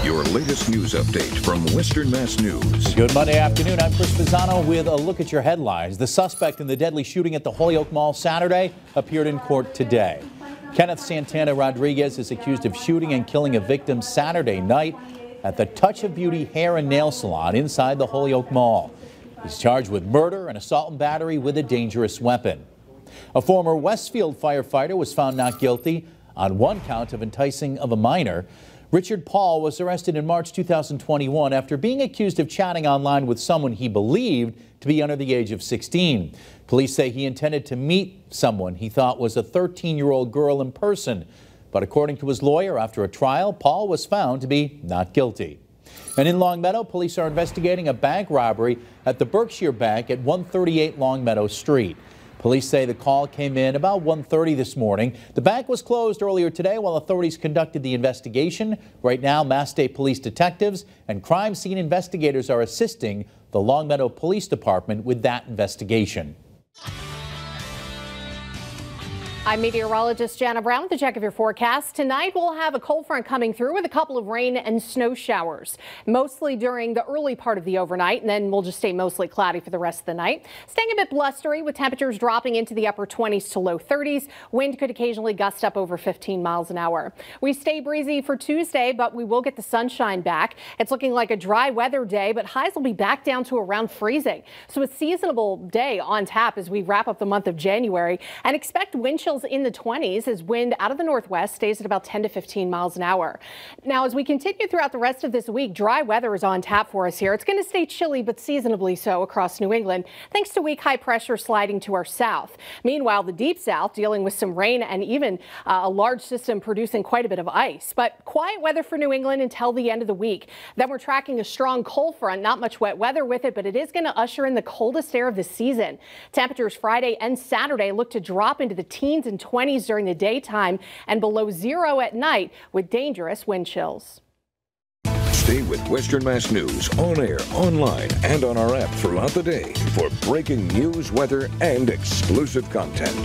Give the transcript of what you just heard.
your latest news update from Western Mass News. Good Monday afternoon. I'm Chris Pisano with a look at your headlines. The suspect in the deadly shooting at the Holyoke Mall Saturday appeared in court today. Kenneth Santana Rodriguez is accused of shooting and killing a victim Saturday night at the Touch of Beauty hair and nail salon inside the Holyoke Mall. He's charged with murder and assault and battery with a dangerous weapon. A former Westfield firefighter was found not guilty on one count of enticing of a minor. Richard Paul was arrested in March 2021 after being accused of chatting online with someone he believed to be under the age of 16. Police say he intended to meet someone he thought was a 13-year-old girl in person. But according to his lawyer, after a trial, Paul was found to be not guilty. And in Longmeadow, police are investigating a bank robbery at the Berkshire Bank at 138 Longmeadow Street. Police say the call came in about 1:30 this morning. The bank was closed earlier today while authorities conducted the investigation. Right now, Mass State Police detectives and crime scene investigators are assisting the Longmeadow Police Department with that investigation. I'm meteorologist Jana Brown with a check of your forecast. Tonight we'll have a cold front coming through with a couple of rain and snow showers, mostly during the early part of the overnight, and then we'll just stay mostly cloudy for the rest of the night. Staying a bit blustery with temperatures dropping into the upper 20s to low 30s. Wind could occasionally gust up over 15 miles an hour. We stay breezy for Tuesday, but we will get the sunshine back. It's looking like a dry weather day, but highs will be back down to around freezing. So a seasonable day on tap as we wrap up the month of January, and expect wind chills in the 20s as wind out of the northwest stays at about 10 to 15 miles an hour. Now, as we continue throughout the rest of this week, dry weather is on tap for us here. It's going to stay chilly, but seasonably so across New England, thanks to weak high pressure sliding to our south. Meanwhile, the deep south dealing with some rain and even a large system producing quite a bit of ice. But quiet weather for New England until the end of the week. Then we're tracking a strong cold front, not much wet weather with it, but it is going to usher in the coldest air of the season. Temperatures Friday and Saturday look to drop into the teens and 20s during the daytime and below zero at night with dangerous wind chills. Stay with Western Mass News on air, online, and on our app throughout the day for breaking news, weather, and exclusive content.